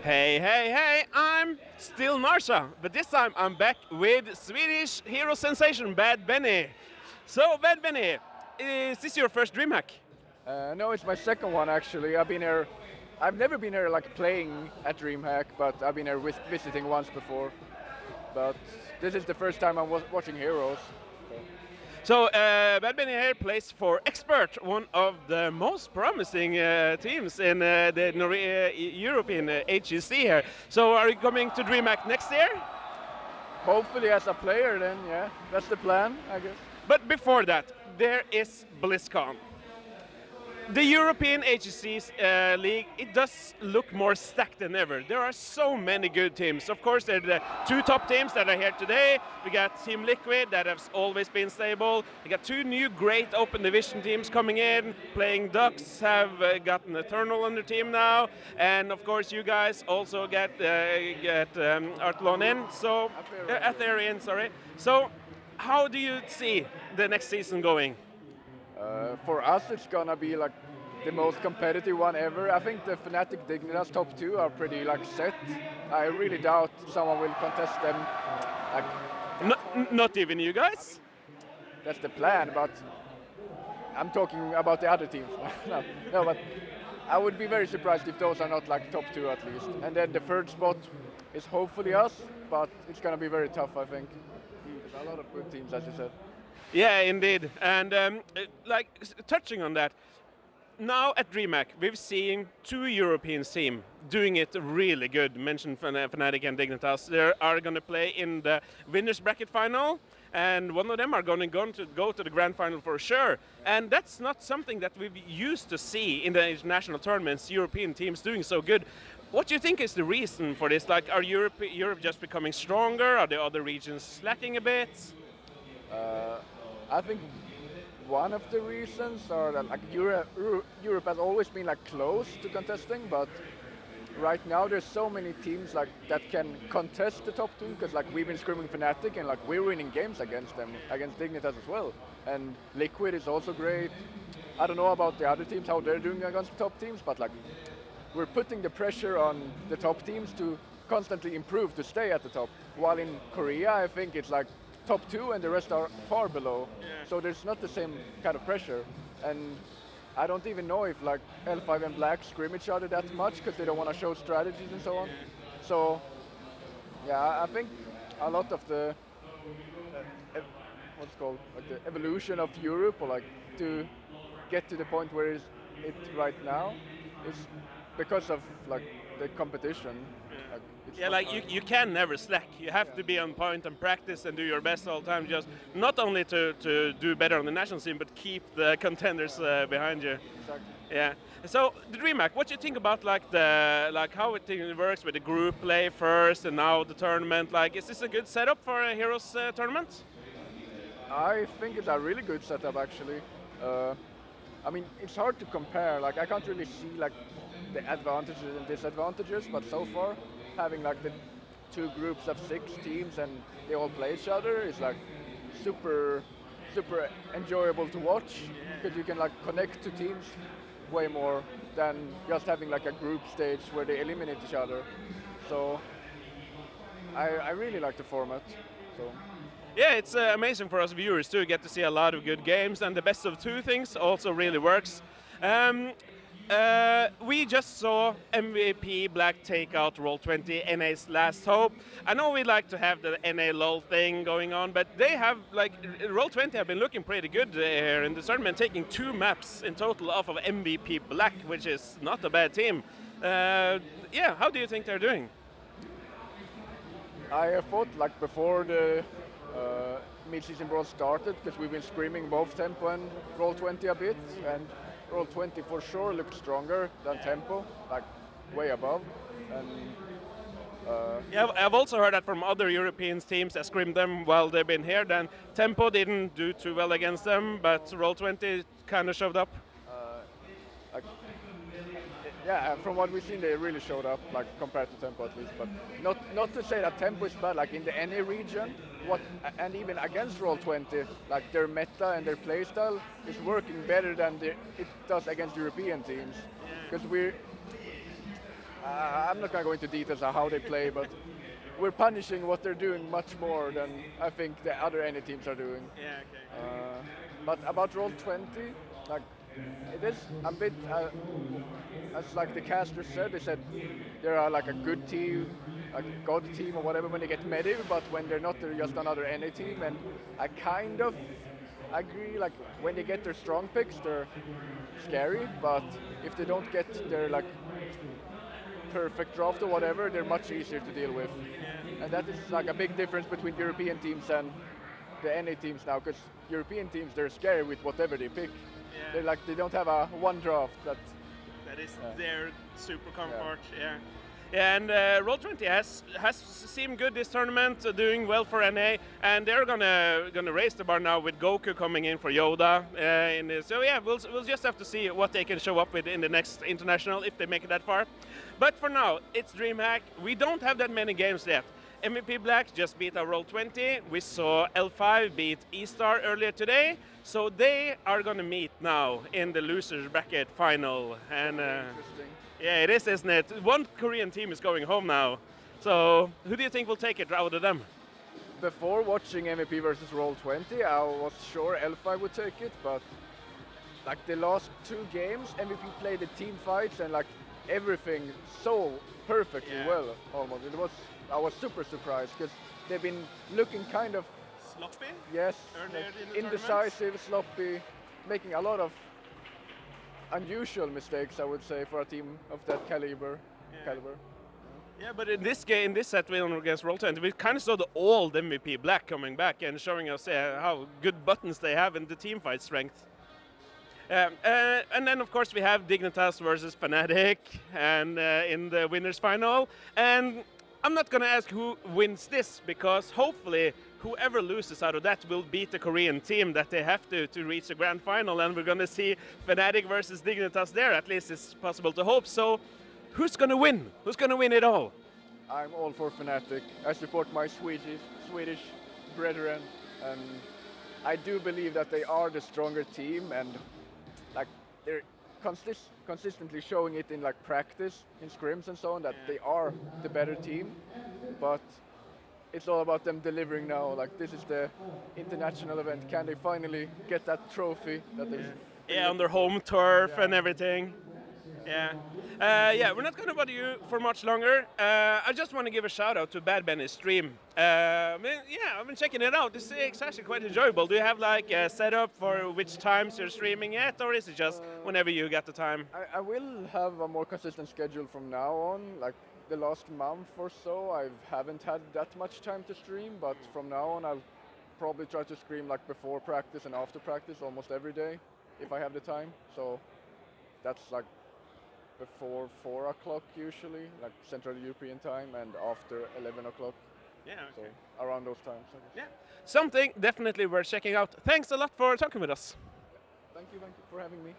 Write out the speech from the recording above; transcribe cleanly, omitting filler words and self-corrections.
Hey, hey, hey, I'm still Narsha, but this time I'm back with Swedish hero sensation BadBenny. So, BadBenny, is this your first Dreamhack? No, it's my second one actually. I've been here. I've never been here like playing at Dreamhack, but I've been here visiting once before. But this is the first time I'm watching Heroes. So, BadBenny here plays for Expert, one of the most promising teams in the European HEC here. So, are you coming to Dreamhack next year? Hopefully, as a player, then yeah, that's the plan, I guess. But before that, there is BlizzCon. The European HEC league, it does look more stacked than ever. There are so many good teams. Of course, there are the two top teams that are here today. We got Team Liquid that has always been stable. We got two new great open division teams coming in. Playing Ducks have gotten Eternal on their team now. And of course, you guys also get Artlon in. So, Atherian, sorry. So, how do you see the next season going? For us, it's gonna be like the most competitive one ever. I think the Fnatic Dignitas top two are pretty like set. I really doubt someone will contest them. Not even you guys? That's the plan, but I'm talking about the other teams. no, but I would be very surprised if those are not like top two at least. And then the third spot is hopefully us, but it's gonna be very tough, I think. There's a lot of good teams, as you said. Yeah, indeed. And like touching on that, now at DreamHack, we've seen two European teams doing it really good. Mentioned Fnatic and Dignitas. They are going to play in the winners bracket final, and one of them are going to go to the grand final for sure. And that's not something that we've used to see in the international tournaments. European teams doing so good. What do you think is the reason for this? Like, are Europe just becoming stronger? Are the other regions slacking a bit? I think one of the reasons are that like Europe has always been like close to contesting, but right now there's so many teams like that can contest the top two because like we've been screaming Fnatic and like we're winning games against them, against Dignitas as well. And Liquid is also great. I don't know about the other teams how they're doing against the top teams, but like we're putting the pressure on the top teams to constantly improve to stay at the top. While in Korea, I think it's like top two and the rest are far below. Yeah. So there's not the same kind of pressure. And I don't even know if like L5 and Black scrim each other that much because they don't want to show strategies and so on. So yeah, I think a lot of the what's called like the evolution of Europe, or like to get to the point where it's right now, is because of like the competition. You can never slack. You have to be on point and practice and do your best all the time, just not only to do better on the national scene, but keep the contenders behind you. Exactly. Yeah. So the DreamHack, what do you think about how it works with the group play first and now the tournament? Like, is this a good setup for a Heroes tournament? I think it's a really good setup actually. I mean, it's hard to compare. Like, I can't really see like the advantages and disadvantages, but so far, having like the two groups of 6 teams and they all play each other is like super enjoyable to watch because you can like connect to teams way more than just having like a group stage where they eliminate each other. So I really like the format. So. Yeah, it's amazing for us viewers to get to see a lot of good games, and the best of 2 things also really works. We just saw MVP Black take out Roll20, NA's last hope. I know we like to have the NA LOL thing going on, but they have, like, Roll20 have been looking pretty good here in the tournament, taking 2 maps in total off of MVP Black, which is not a bad team. Yeah, how do you think they're doing? I thought, like, before the mid-season Brawl started, because we've been screaming both Tempo and Roll20 a bit, and Roll20 for sure looked stronger than Tempo, like way above. And yeah, I've also heard that from other European teams that screamed them while they've been here. Then Tempo didn't do too well against them, but Roll20 kind of showed up. Like, yeah, from what we've seen, they really showed up, like compared to Tempo at least. But not to say that Tempo is bad, like in the NA region, and even against Roll20, like their meta and their playstyle is working better than it does against European teams. Because I'm not going to go into details on how they play, but we're punishing what they're doing much more than I think the other any teams are doing. Yeah, okay. But about Roll 20, like it is a bit, as like the casters said, they said they are like a good team, like a god team or whatever when they get meta, but when they're not, they're just another NA team. And I kind of agree, like when they get their strong picks, they're scary, but if they don't get their like perfect draft or whatever, they're much easier to deal with. And that is like a big difference between European teams and the NA teams now, because European teams, they're scary with whatever they pick. Yeah. They're like, they don't have a one draft that. That is their super comfort. Yeah, and Roll20 has seemed good this tournament, doing well for NA, and they're gonna raise the bar now with Goku coming in for Yoda. So yeah, we'll just have to see what they can show up with in the next international if they make it that far. But for now, it's Dreamhack. We don't have that many games yet. MVP Black just beat our Roll20. We saw L5 beat E-Star earlier today. So they are going to meet now in the losers bracket final. And Interesting. yeah, it is, isn't it? One Korean team is going home now. So who do you think will take it out of them? Before watching MVP versus Roll20, I was sure L5 would take it, but like the last 2 games, MVP played the team fights and like everything so perfectly well, almost. I was super surprised because they've been looking kind of sloppy. Yes, Earlier like in the indecisive, sloppy, making a lot of unusual mistakes, I would say, for a team of that caliber. Yeah, but in this game, in this set win against Roll20, we kind of saw the old MVP Black coming back and showing us how good buttons they have and the team fight strength. And then, of course, we have Dignitas versus Fnatic and in the winners final. And I'm not going to ask who wins this, because hopefully whoever loses out of that will beat the Korean team that they have to reach the grand final, and we're going to see Fnatic versus Dignitas there. At least it's possible to hope. So who's going to win? Who's going to win it all? I'm all for Fnatic. I support my Swedish brethren, and I do believe that they are the stronger team, and like they're consistently showing it in like practice, in scrims and so on, that they are the better team. But it's all about them delivering now. Like this is the international event. Can they finally get that trophy that they? On their home turf and everything. Yeah, we're not going to bother you for much longer. I just want to give a shout out to BadBenny's stream. I've been checking it out. It's actually quite enjoyable. Do you have like a setup for which times you're streaming at, or is it just whenever you get the time? I will have a more consistent schedule from now on. Like the last month or so, I haven't had that much time to stream, but from now on, I'll probably try to stream like before practice and after practice almost every day, if I have the time. So that's like before 4 o'clock usually, like Central European time, and after 11 o'clock. Yeah, okay. So around those times, I guess. Yeah, something definitely worth checking out. Thanks a lot for talking with us. Thank you for having me.